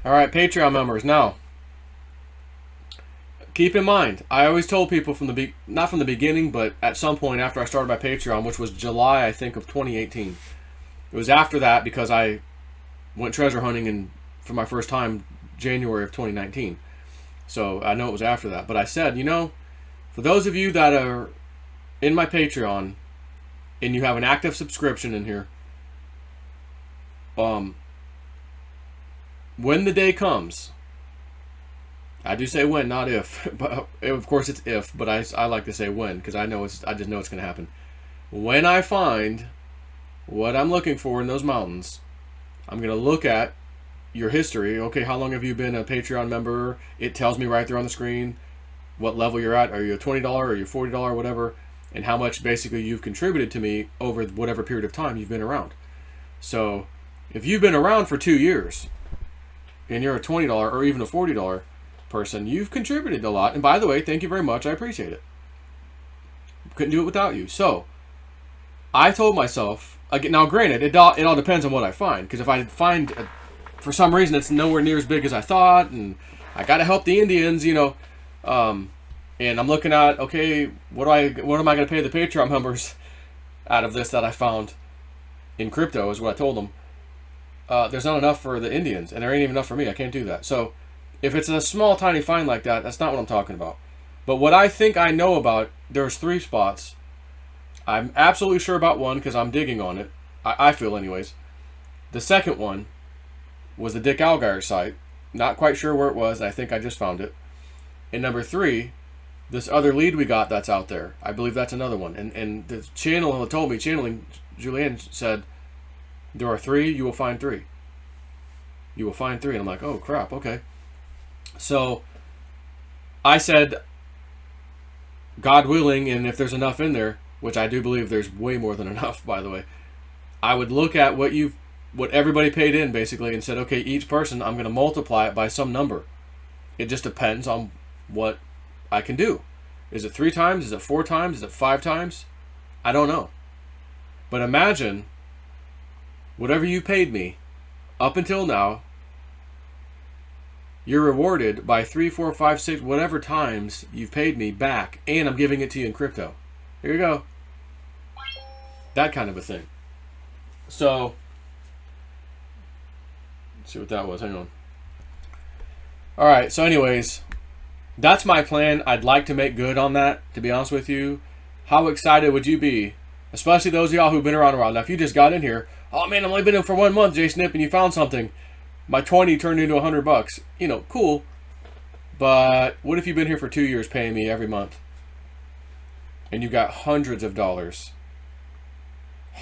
All right, Patreon members. Now, keep in mind, I always told people from the not from the beginning, but at some point after I started my Patreon, which was July, I think, of 2018. It was after that because I went treasure hunting for my first time January of 2019. So I know it was after that. But I said, for those of you that are in my Patreon and you have an active subscription in here, when the day comes, I do say when, not if. But of course it's if, but I like to say when because I just know it's going to happen. When I find what I'm looking for in those mountains, I'm going to look at your history. Okay, how long have you been a Patreon member? It tells me right there on the screen what level you're at. Are you a $20? Are you $40? Whatever. And how much basically you've contributed to me over whatever period of time you've been around. So if you've been around for 2 years and you're a $20 or even a $40 person, you've contributed a lot. And by the way, thank you very much. I appreciate it. Couldn't do it without you. So I told myself, now granted, it all depends on what I find. Because if I find, for some reason, it's nowhere near as big as I thought, and I got to help the Indians, and I'm looking at, okay, what am I going to pay the Patreon members out of this that I found in crypto is what I told them. There's not enough for the Indians, and there ain't even enough for me. I can't do that. So if it's a small, tiny find like that, that's not what I'm talking about. But what I think I know about, there's 3 spots. I'm absolutely sure about one because I'm digging on it. I feel anyways. The second one was the Dick Allgaier site. Not quite sure where it was. I think I just found it. And number 3, this other lead we got that's out there. I believe that's another one. And the channel told me, channeling Julianne said, there are 3, you will find 3. You will find 3. And I'm like, oh crap, okay. So I said, God willing, and if there's enough in there, which I do believe there's way more than enough, by the way, I would look at what everybody paid in basically and said, okay, each person, I'm going to multiply it by some number. It just depends on what I can do. Is it 3 times? Is it 4 times? Is it 5 times? I don't know. But imagine whatever you paid me up until now, you're rewarded by 3, 4, 5, 6, whatever times you've paid me back, and I'm giving it to you in crypto. Here you go. That kind of a thing. So, let's see what that was. Hang on. All right. So, anyways, that's my plan. I'd like to make good on that, to be honest with you. How excited would you be? Especially those of y'all who've been around a while. Now, if you just got in here, oh man, I've only been in for 1 month, J-Snip, and you found something. My 20 turned into $100. Cool. But what if you've been here for 2 years paying me every month? And you got hundreds of dollars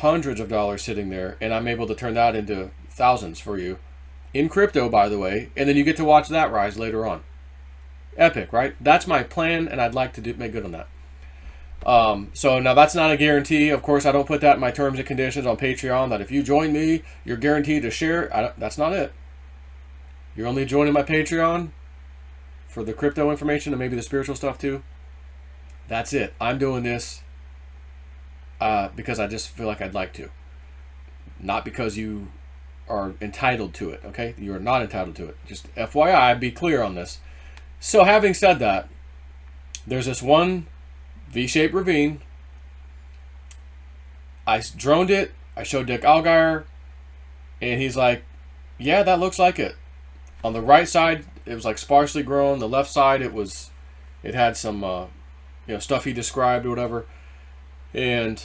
sitting there, and I'm able to turn that into thousands for you. In crypto, by the way. And then you get to watch that rise later on. Epic, right? That's my plan, and I'd like to make good on that. So now that's not a guarantee. Of course, I don't put that in my terms and conditions on Patreon, that if you join me, you're guaranteed to share. That's not it. You're only joining my Patreon for the crypto information and maybe the spiritual stuff too. That's it. I'm doing this because I just feel like I'd like to. Not because you are entitled to it, okay? You are not entitled to it. Just FYI, be clear on this. So having said that, there's this one V-shaped ravine. I droned it. I showed Dick Allgaier, and he's like, yeah, that looks like it. On the right side, it was like sparsely grown. The left side, it had some stuff he described or whatever. And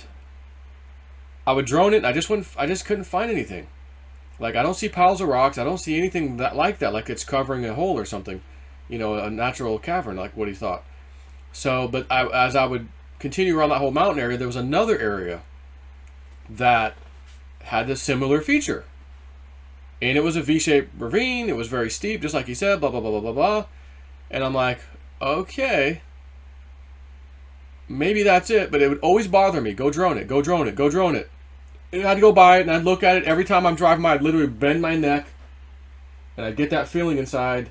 I would drone it, and I just couldn't find anything. Like, I don't see piles of rocks. I don't see anything like it's covering a hole or something. A natural cavern, like what he thought. So, but as I would continue around that whole mountain area, there was another area that had a similar feature. And it was a V-shaped ravine. It was very steep, just like he said, blah, blah, blah, blah, blah, blah. And I'm like, okay, maybe that's it. But it would always bother me. Go drone it, go drone it, go drone it. And I'd go by it, and I'd look at it. Every time I'm driving by, I'd literally bend my neck. And I'd get that feeling inside.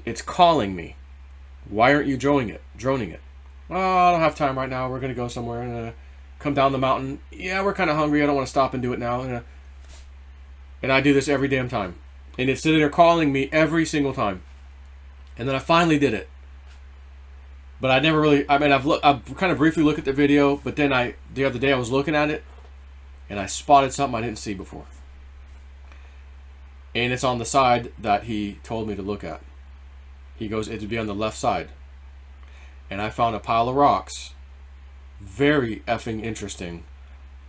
It's calling me. Why aren't you droning it? Oh, I don't have time right now. We're going to go somewhere and come down the mountain. Yeah, we're kind of hungry. I don't want to stop and do it now. And I do this every damn time. And it's sitting there calling me every single time. And then I finally did it. But I never really, I mean, I've kind of briefly looked at the video, but then the other day I was looking at it and I spotted something I didn't see before. And it's on the side that he told me to look at. He goes, it would be on the left side. And I found a pile of rocks, very effing interesting,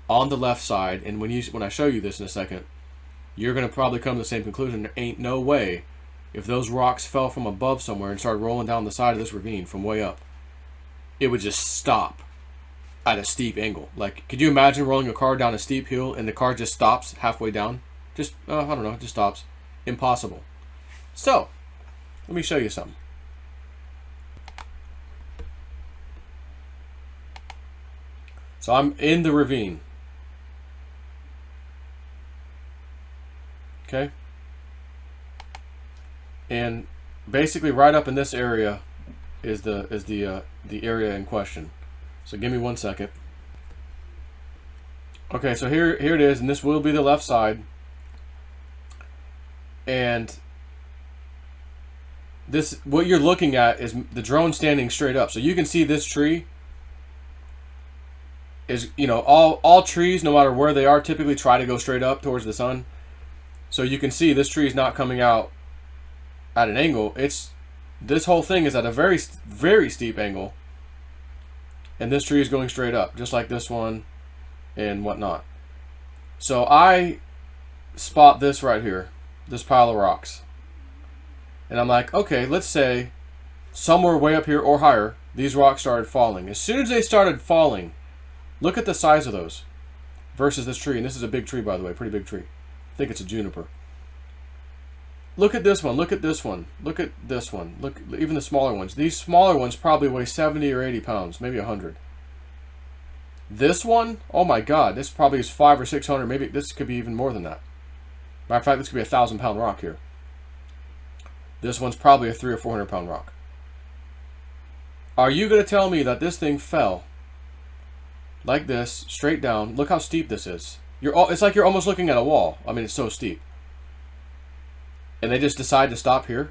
on the left side. And when I show you this in a second, you're going to probably come to the same conclusion. There ain't no way, if those rocks fell from above somewhere and started rolling down the side of this ravine from way up, it would just stop at a steep angle. Like, could you imagine rolling a car down a steep hill and the car just stops halfway down? Just, I don't know, just stops. Impossible. So, let me show you something. So I'm in the ravine. Okay? And basically right up in this area is the area in question. So give me 1 second. Okay, so here it is, and this will be the left side. And this, what you're looking at is the drone standing straight up. So you can see this tree is, you know, all trees, no matter where they are, typically try to go straight up towards the sun. So you can see this tree is not coming out at an angle. This whole thing is at a very, very steep angle. And this tree is going straight up, just like this one and whatnot. So I spot this right here, this pile of rocks. And I'm like, okay, let's say somewhere way up here or higher, these rocks started falling. As soon as they started falling, look at the size of those versus this tree. And this is a big tree, by the way, pretty big tree. I think it's a juniper. Look at this one. Look at this one. Look at this one. Look, even the smaller ones. These smaller ones probably weigh 70 or 80 pounds, maybe 100. This one, oh my God, this probably is 500 or 600. Maybe this could be even more than that. Matter of fact, this could be a 1,000-pound rock here. This one's probably a 300 or 400-pound rock. Are you going to tell me that this thing fell like this, straight down? Look how steep this is. It's like you're almost looking at a wall. I mean, it's so steep. And they just decide to stop here.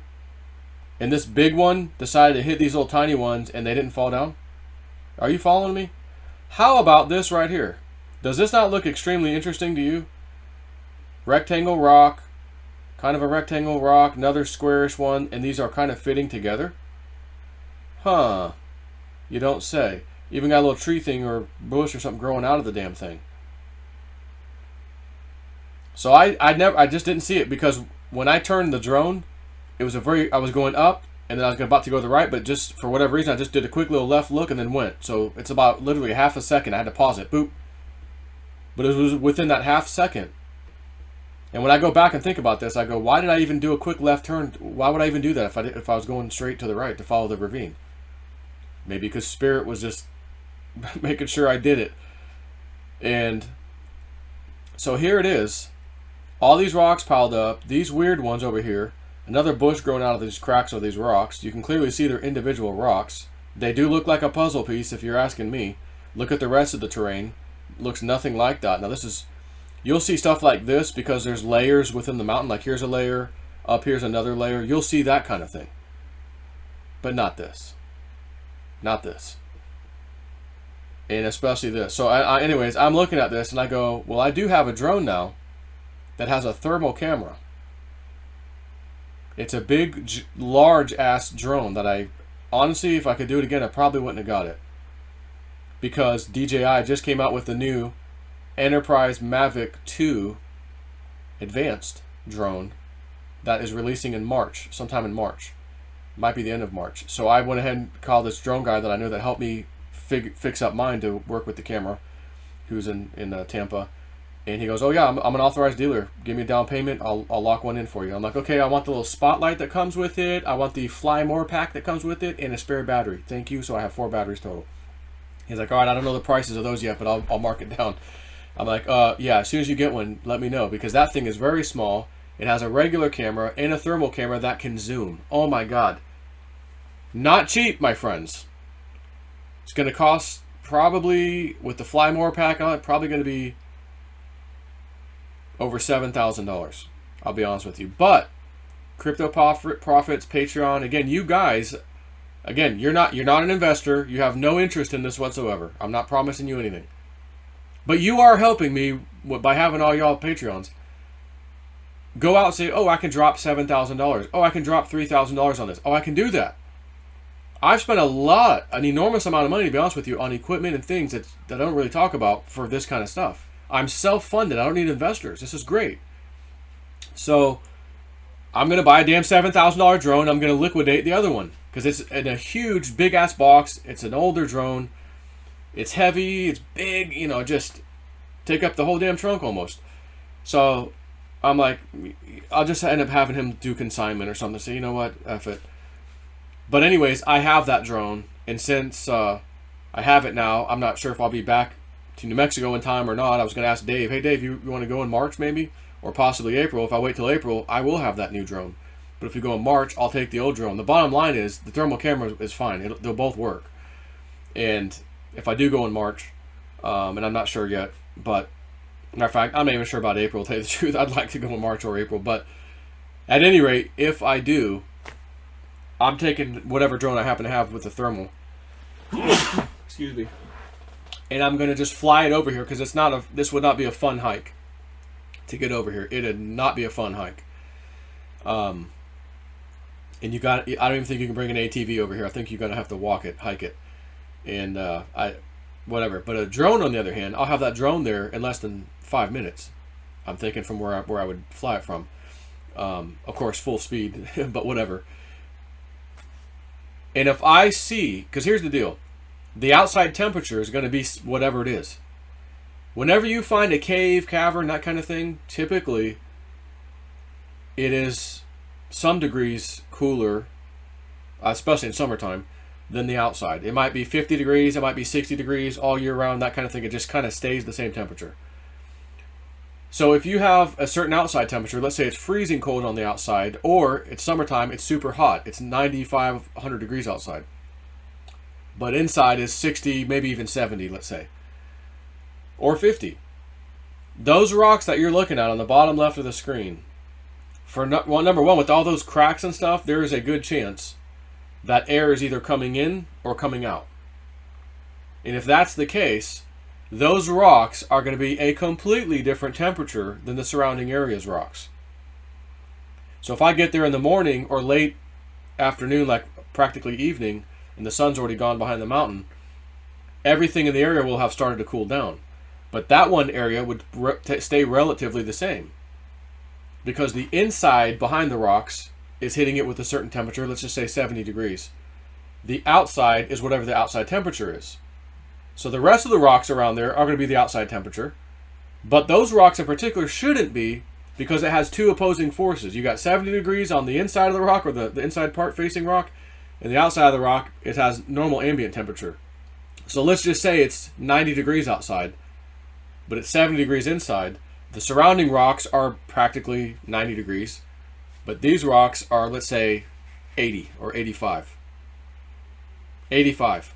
And this big one decided to hit these little tiny ones and they didn't fall down. Are you following me? How about this right here? Does this not look extremely interesting to you? Rectangle rock, kind of a rectangle rock, another squarish one, and these are kind of fitting together. Huh. You don't say. Even got a little tree thing or bush or something growing out of the damn thing. So I just didn't see it, because when I turned the drone, I was going up and then I was about to go to the right, but just for whatever reason I just did a quick little left look and then went. So it's about literally half a second. I had to pause it. Boop. But it was within that half second. And when I go back and think about this, I go, why did I even do a quick left turn? Why would I even do that if I was going straight to the right to follow the ravine? Maybe because Spirit was just making sure I did it. And so here it is. All these rocks piled up. These weird ones over here. Another bush growing out of these cracks of these rocks. You can clearly see they're individual rocks. They do look like a puzzle piece if you're asking me. Look at the rest of the terrain. Looks nothing like that. Now this is... You'll see stuff like this because there's layers within the mountain. Like here's a layer. Up here's another layer. You'll see that kind of thing. But not this. Not this. And especially this. So anyways, I'm looking at this and I go, well, I do have a drone now that has a thermal camera. It's a big, large ass drone that I, honestly, if I could do it again, I probably wouldn't have got it. Because DJI just came out with the new Enterprise Mavic 2 Advanced drone that is releasing in March, sometime in March. Might be the end of March. So I went ahead and called this drone guy that I know that helped me fix up mine to work with the camera, who's in Tampa. And he goes, oh yeah, I'm an authorized dealer. Give me a down payment. I'll lock one in for you. I'm like, okay, I want the little spotlight that comes with it. I want the Fly More pack that comes with it and a spare battery. Thank you. So I have 4 batteries total. He's like, all right, I don't know the prices of those yet, but I'll mark it down. I'm like, yeah, as soon as you get one, let me know. Because that thing is very small. It has a regular camera and a thermal camera that can zoom. Oh my God. Not cheap, my friends. It's going to cost probably, with the Fly More pack on it, probably going to be over $7,000. I'll be honest with you. But Crypto Profits, Patreon, again, you guys, again, you're not an investor. You have no interest in this whatsoever. I'm not promising you anything. But you are helping me by having all y'all Patreons. Go out and say, oh, I can drop $7,000. Oh, I can drop $3,000 on this. Oh, I can do that. I've spent an enormous amount of money, to be honest with you, on equipment and things that I don't really talk about for this kind of stuff. I'm self-funded. I don't need investors. This is great. So I'm going to buy a damn $7,000 drone. I'm going to liquidate the other one because it's in a huge, big-ass box. It's an older drone. It's heavy. It's big. Just take up the whole damn trunk almost. So I'm like, I'll just end up having him do consignment or something. So you know what? F it. But anyways, I have that drone. And since I have it now, I'm not sure if I'll be back to New Mexico in time or not. I was going to ask Dave, hey, Dave, you want to go in March maybe? Or possibly April. If I wait till April, I will have that new drone. But if we go in March, I'll take the old drone. The bottom line is the thermal camera is fine. They'll both work. And if I do go in March, and I'm not sure yet, but matter of fact, I'm not even sure about April, to tell you the truth. I'd like to go in March or April. But at any rate, if I do, I'm taking whatever drone I happen to have with the thermal. Excuse me. And I'm going to just fly it over here because this would not be a fun hike. To get over here, it'd not be a fun hike. And I don't even think you can bring an ATV over here. I think you're gonna have to hike it, and whatever. But a drone, on the other hand, I'll have that drone there in less than 5 minutes. I'm thinking from where I would fly it from. Of course, full speed, but whatever. And if I see, because here's the deal, the outside temperature is going to be whatever it is. Whenever you find a cavern, that kind of thing, typically it is some degrees cooler, especially in summertime, than the outside. It might be 50 degrees, it might be 60 degrees all year round, that kind of thing. It just kind of stays the same temperature. So if you have a certain outside temperature, let's say it's freezing cold on the outside, or it's summertime, it's super hot. It's 95, 100 degrees outside. But inside is 60, maybe even 70, let's say. Or 50. Those rocks that you're looking at on the bottom left of the screen, number one, with all those cracks and stuff, there is a good chance that air is either coming in or coming out. And if that's the case, those rocks are going to be a completely different temperature than the surrounding area's rocks. So if I get there in the morning or late afternoon, like practically evening, and the sun's already gone behind the mountain, everything in the area will have started to cool down. But that one area would stay relatively the same, because the inside behind the rocks is hitting it with a certain temperature, let's just say 70 degrees. The outside is whatever the outside temperature is. So the rest of the rocks around there are going to be the outside temperature, but those rocks in particular shouldn't be, because it has two opposing forces. You got 70 degrees on the inside of the rock, or the inside part facing rock, and the outside of the rock, it has normal ambient temperature. So let's just say it's 90 degrees outside, but it's 70 degrees inside. The surrounding rocks are practically 90 degrees, but these rocks are, let's say, 80 or 85. 85.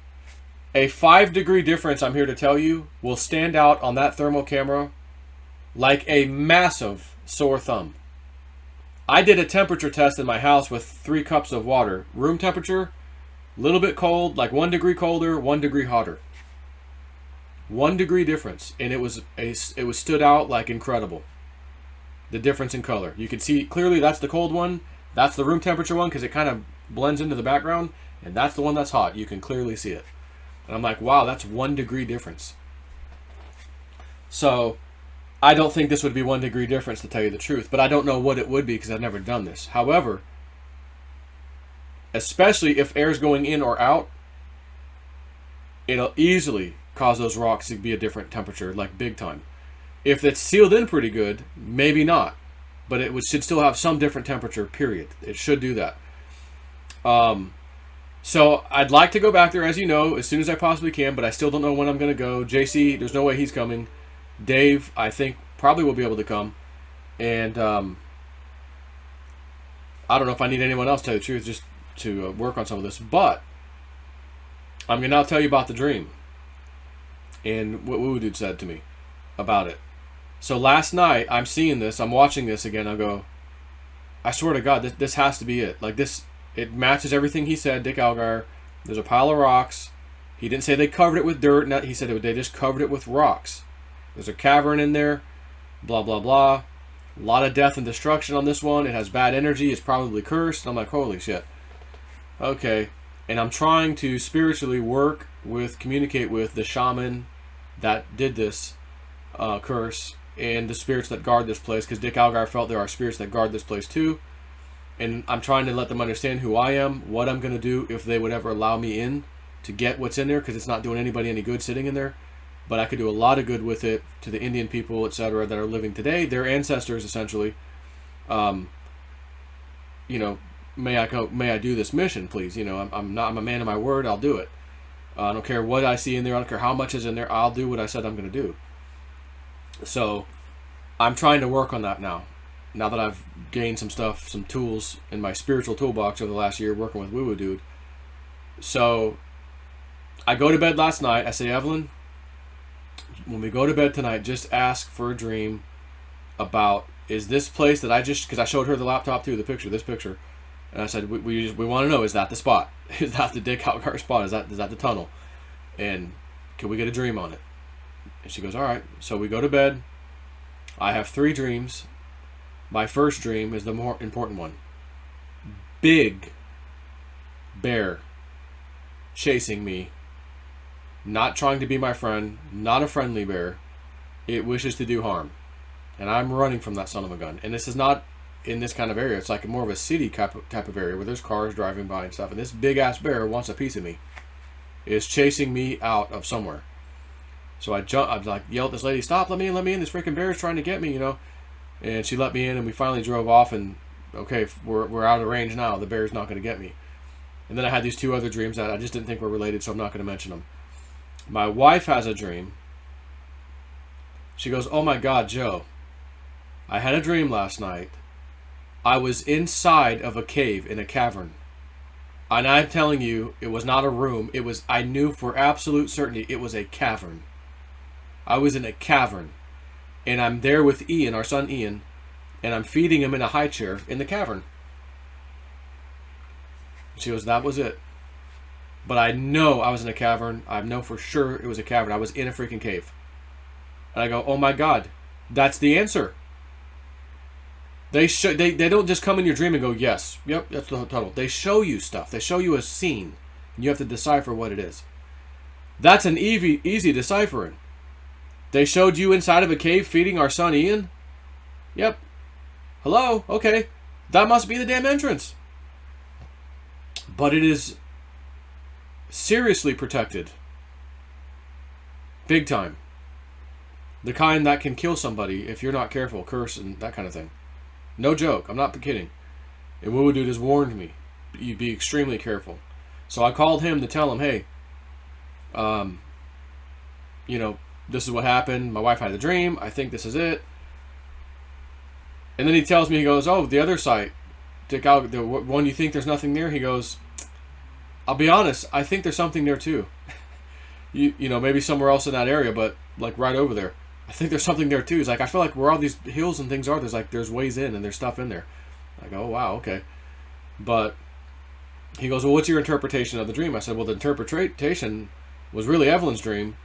A 5-degree difference, I'm here to tell you, will stand out on that thermal camera like a massive sore thumb. I did a temperature test in my house with 3 cups of water. Room temperature, a little bit cold, like 1 degree colder, 1 degree hotter. 1 degree difference, and it was stood out like incredible. The difference in color. You can see clearly that's the cold one, that's the room temperature one, because it kind of blends into the background, and that's the one that's hot. You can clearly see it. And I'm like, wow, that's 1 degree difference. So I don't think this would be 1 degree difference, to tell you the truth, but I don't know what it would be because I've never done this. However, especially if air's going in or out, it'll easily cause those rocks to be a different temperature, like big time. If it's sealed in pretty good, maybe not, but should still have some different temperature, period. It should do that. So I'd like to go back there, as you know, as soon as I possibly can, but I still don't know when I'm going to go. JC, there's no way he's coming. Dave, I think, probably will be able to come. And I don't know if I need anyone else, to tell you the truth, just to work on some of this. But I'm going to now tell you about the dream and what Woo Dude said to me about it. So last night, I'm seeing this, I'm watching this again, I go, I swear to God, this has to be it. Like this, it matches everything he said. Dick Algar. There's a pile of rocks. He didn't say they covered it with dirt. He said they just covered it with rocks. There's a cavern in there. Blah blah blah. A lot of death and destruction on this one. It has bad energy. It's probably cursed. I'm like, holy shit. Okay. And I'm trying to spiritually communicate with the shaman that did this curse and the spirits that guard this place, because Dick Algar felt there are spirits that guard this place too. And I'm trying to let them understand who I am, what I'm going to do if they would ever allow me in to get what's in there, because it's not doing anybody any good sitting in there. But I could do a lot of good with it to the Indian people, etc., that are living today, their ancestors essentially. You know, may I do this mission, please? You know, I'm a man of my word. I'll do it. I don't care what I see in there. I don't care how much is in there. I'll do what I said I'm going to do. So I'm trying to work on that now. Now that I've gained some stuff, some tools in my spiritual toolbox over the last year working with Woo Woo Dude. So I go to bed last night. I say, Evelyn, when we go to bed tonight, just ask for a dream about, is this place that because I showed her the laptop too, this picture. And I said, we want to know, is that the spot? Is that the Dick Algar spot? Is that the tunnel? And can we get a dream on it? And she goes, all right. So we go to bed. I have 3 dreams. My first dream is the more important one. Big bear chasing me, not trying to be my friend, not a friendly bear. It wishes to do harm. And I'm running from that son of a gun. And this is not in this kind of area. It's like more of a city type of area where there's cars driving by and stuff. And this big ass bear wants a piece of me. Is chasing me out of somewhere. So I yelled at this lady, stop, let me in. This freaking bear is trying to get me, you know. And she let me in, and we finally drove off, and okay, we're out of range now. The bear's not going to get me. And then I had these 2 other dreams that I just didn't think were related, so I'm not going to mention them. My wife has a dream. She goes, oh my God, Joe, I had a dream last night. I was inside of a cave in a cavern. And I'm telling you, it was not a room. I knew for absolute certainty it was a cavern. I was in a cavern. And I'm there with Ian, our son Ian, and I'm feeding him in a high chair in the cavern. She goes, that was it. But I know I was in a cavern. I know for sure it was a cavern. I was in a freaking cave. And I go, oh my God, that's the answer. They don't just come in your dream and go, yes, yep, that's the tunnel. They show you stuff. They show you a scene, and you have to decipher what it is. That's an easy deciphering. They showed you inside of a cave feeding our son Ian? Yep. Hello? Okay. That must be the damn entrance. But it is seriously protected. Big time. The kind that can kill somebody if you're not careful, curse, and that kind of thing. No joke. I'm not kidding. And Woo Woo Dude has warned me. You be extremely careful. So I called him to tell him, hey, you know, this is what happened. My wife had a dream. I think this is it. And then he tells me, he goes, oh, the other site, Dick Algar, the one you think there's nothing there, he goes, I'll be honest, I think there's something there too. you know, maybe somewhere else in that area, but like right over there. I think there's something there too. He's like, I feel like where all these hills and things are, there's ways in and there's stuff in there. I go, oh, wow, okay. But he goes, well, what's your interpretation of the dream? I said, well, the interpretation was really Evelyn's dream.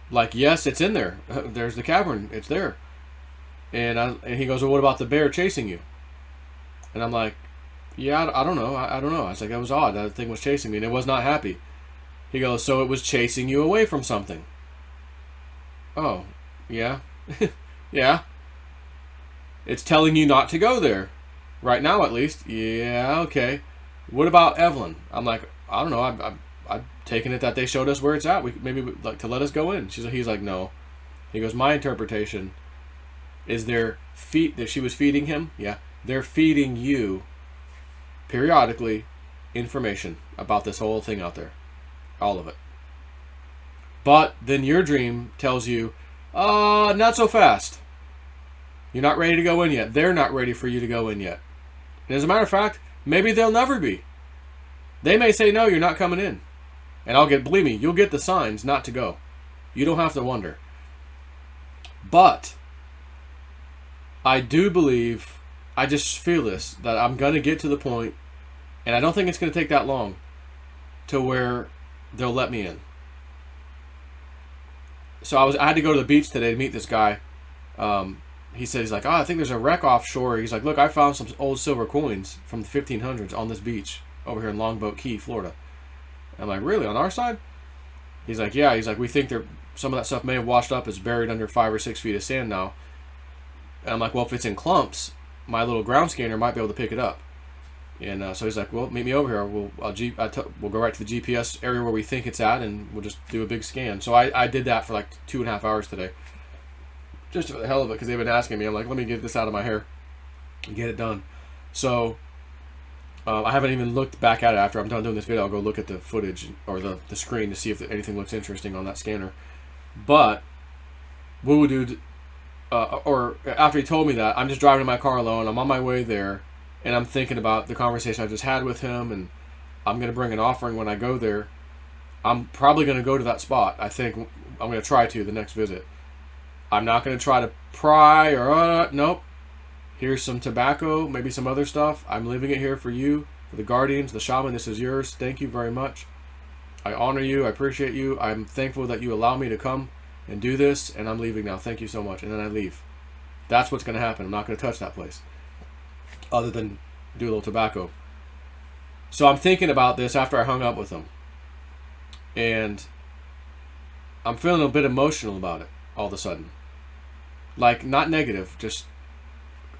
Like, yes, it's in there. There's the cavern. It's there. And he goes, well, what about the bear chasing you? And I'm like, yeah, I don't know. I don't know. I was like, that was odd. That thing was chasing me, and it was not happy. He goes, so it was chasing you away from something. Oh, yeah. Yeah. It's telling you not to go there. Right now, at least. Yeah, okay. What about Evelyn? I'm like, I don't know. I've taken it that they showed us where it's at. Maybe like to let us go in. He's like, no. He goes, my interpretation is that she was feeding him. Yeah. They're feeding you periodically information about this whole thing out there. All of it. But then your dream tells you, not so fast. You're not ready to go in yet. They're not ready for you to go in yet. And as a matter of fact, maybe they'll never be. They may say, no, you're not coming in. And believe me, you'll get the signs not to go. You don't have to wonder. But I do believe I just feel this, that I'm going to get to the point, and I don't think it's going to take that long, to where they'll let me in. So I had to go to the beach today to meet this guy. He said, he's like, I think there's a wreck offshore. He's like, look, I found some old silver coins from the 1500s on this beach over here in Longboat Key, Florida. I'm like, really, on our side? He's like, yeah. He's like, we think some of that stuff may have washed up. It's buried under 5 or 6 feet of sand now. And I'm like, well, if it's in clumps, my little ground scanner might be able to pick it up. And so he's like, well, meet me over here. We'll go right to the GPS area where we think it's at, and we'll just do a big scan. So I did that for like 2.5 hours today. Just for the hell of it, because they've been asking me. I'm like, let me get this out of my hair and get it done. So I haven't even looked back at it after I'm done doing this video. I'll go look at the footage or the screen to see if anything looks interesting on that scanner. But Woo Dude, or after he told me that, I'm just driving in my car alone. I'm on my way there, and I'm thinking about the conversation I just had with him, and I'm going to bring an offering when I go there. I'm probably going to go to that spot. I think I'm going to try to the next visit. I'm not going to try to pry or, nope. Here's some tobacco, maybe some other stuff. I'm leaving it here for you, for the guardians, the shaman. This is yours. Thank you very much. I honor you. I appreciate you. I'm thankful that you allow me to come and do this, and I'm leaving now. Thank you so much. And then I leave. That's what's going to happen. I'm not going to touch that place, other than do a little tobacco. So I'm thinking about this after I hung up with him, and I'm feeling a bit emotional about it all of a sudden. Like, not negative, just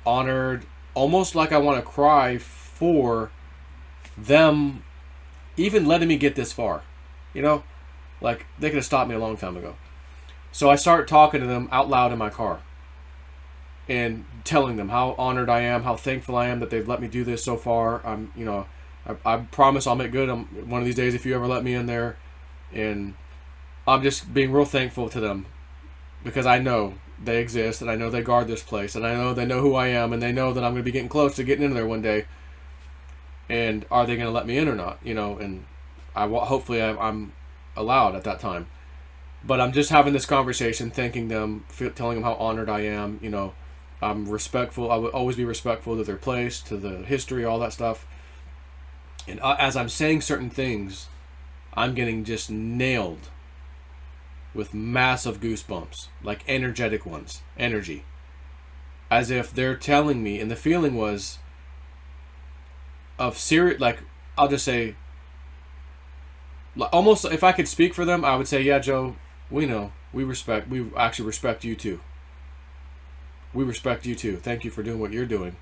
honored, almost like I want to cry for them even letting me get this far. You know? Like, they could have stopped me a long time ago. So I start talking to them out loud in my car and telling them how honored I am, how thankful I am that they've let me do this so far. I promise I'll make good one of these days if you ever let me in there. And I'm just being real thankful to them, because I know they exist, and I know they guard this place, and I know they know who I am, and they know that I'm going to be getting close to getting in there one day. And are they going to let me in or not? And hopefully I'm allowed at that time. But I'm just having this conversation, thanking them, telling them how honored I am. I'm respectful. I will always be respectful to their place, to the history, all that stuff. And as I'm saying certain things, I'm getting just nailed with massive goosebumps, like energetic ones, energy. As if they're telling me, and the feeling was of serious, like, I'll just say, almost, if I could speak for them, I would say, yeah, Joe, we know, we actually respect you too. We respect you too. Thank you for doing what you're doing.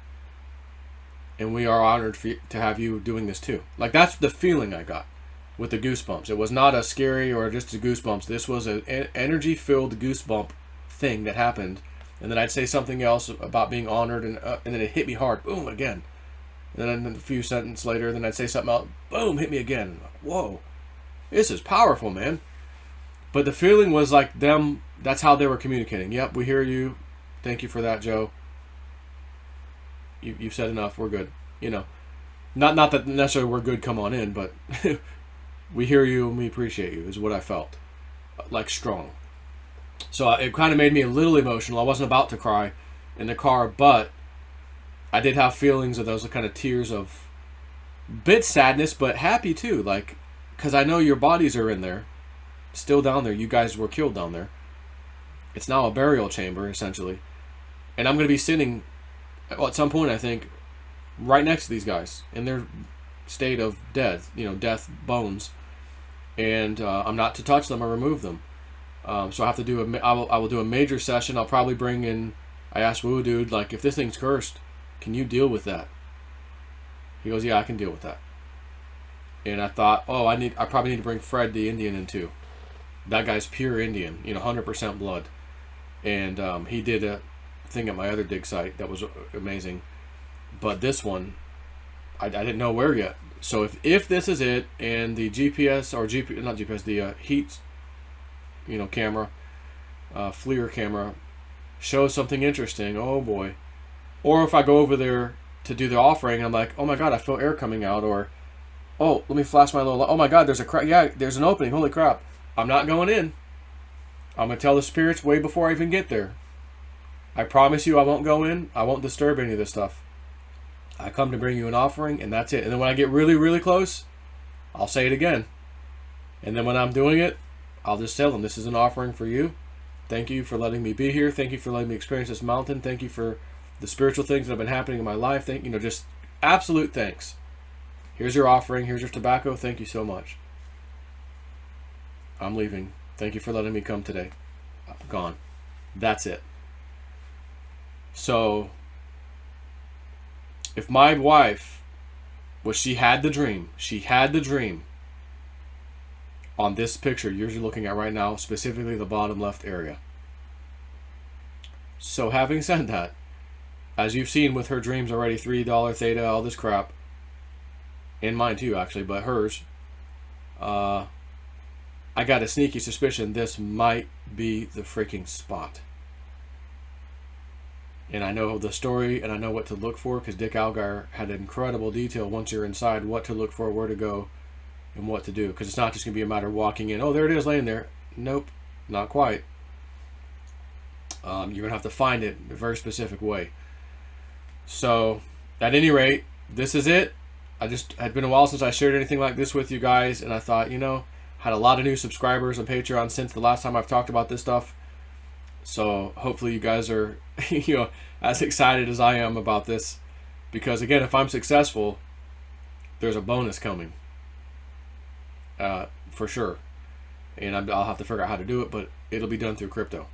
And we are honored to have you doing this too. Like, that's the feeling I got with the goosebumps. It was not a scary or just a goosebumps. This was an energy-filled goosebump thing that happened. And then I'd say something else about being honored, and then it hit me hard. Boom, again. And then a few sentences later, then I'd say something else. Boom, hit me again. Whoa, this is powerful, man. But the feeling was like them, that's how they were communicating. Yep, we hear you. Thank you for that, Joe. You've said enough. We're good. Not that necessarily we're good, come on in, but we hear you and we appreciate you, is what I felt. Like, strong. So it kind of made me a little emotional. I wasn't about to cry in the car, but I did have feelings of those kind of tears of bit sadness, but happy too. Like, because I know your bodies are in there, still down there. You guys were killed down there. It's now a burial chamber, essentially. And I'm going to be sitting, at some point, I think, right next to these guys in their state of death, death bones. And I'm not to touch them or remove them. So I have to do I will do a major session. I'll probably bring in, I asked Woo Dude, like, if this thing's cursed, can you deal with that? He goes, yeah, I can deal with that. And I thought, I probably need to bring Fred the Indian in too. That guy's pure Indian, 100% blood. And he did a thing at my other dig site that was amazing. But this one, I didn't know where yet. So if this is it, and the GPS, or not GPS, the heat, camera, FLIR camera, shows something interesting, oh boy. Or if I go over there to do the offering, and I'm like, oh my God, I feel air coming out, or, oh, let me flash my little light. Oh my God, there's there's an opening, holy crap. I'm not going in. I'm going to tell the spirits way before I even get there. I promise you I won't go in. I won't disturb any of this stuff. I come to bring you an offering, and that's it. And then when I get really, really close, I'll say it again. And then when I'm doing it, I'll just tell them, this is an offering for you. Thank you for letting me be here. Thank you for letting me experience this mountain. Thank you for the spiritual things that have been happening in my life. Thank you, just absolute thanks. Here's your offering. Here's your tobacco. Thank you so much. I'm leaving. Thank you for letting me come today. I'm gone. That's it. So, if my wife, she had the dream on this picture you're looking at right now, specifically the bottom left area. So having said that, as you've seen with her dreams already, $3 theta, all this crap, and mine too actually, but hers, I got a sneaky suspicion this might be the freaking spot. And I know the story, and I know what to look for, because Dick Algar had incredible detail once you're inside, what to look for, where to go, and what to do. Because it's not just going to be a matter of walking in, oh, there it is laying there. Nope, not quite. You're going to have to find it in a very specific way. So, at any rate, this is it. Had been a while since I shared anything like this with you guys, and I thought, had a lot of new subscribers on Patreon since the last time I've talked about this stuff. So hopefully you guys are, as excited as I am about this, because again, if I'm successful, there's a bonus coming, for sure, and I'll have to figure out how to do it, but it'll be done through crypto.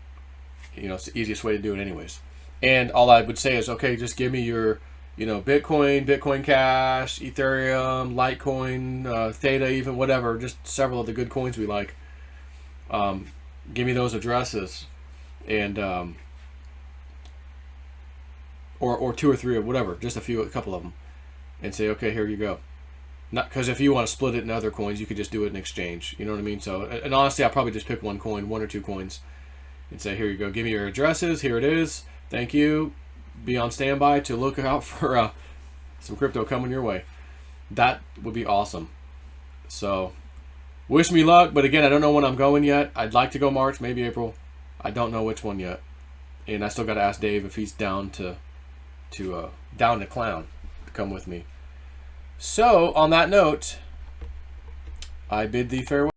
It's the easiest way to do it, anyways. And all I would say is, okay, just give me your, Bitcoin, Bitcoin Cash, Ethereum, Litecoin, Theta, even whatever, just several of the good coins we like. Give me those addresses. And or two or three or whatever, just a couple of them, and say, okay, here you go. Not because if you want to split it in other coins, you could just do it in exchange. You know what I mean? So, and honestly, I'll probably just pick one or two coins, and say, here you go. Give me your addresses. Here it is. Thank you. Be on standby to look out for some crypto coming your way. That would be awesome. So, wish me luck. But again, I don't know when I'm going yet. I'd like to go March, maybe April. I don't know which one yet, and I still got to ask Dave if he's down to clown to come with me. So on that note, I bid thee farewell.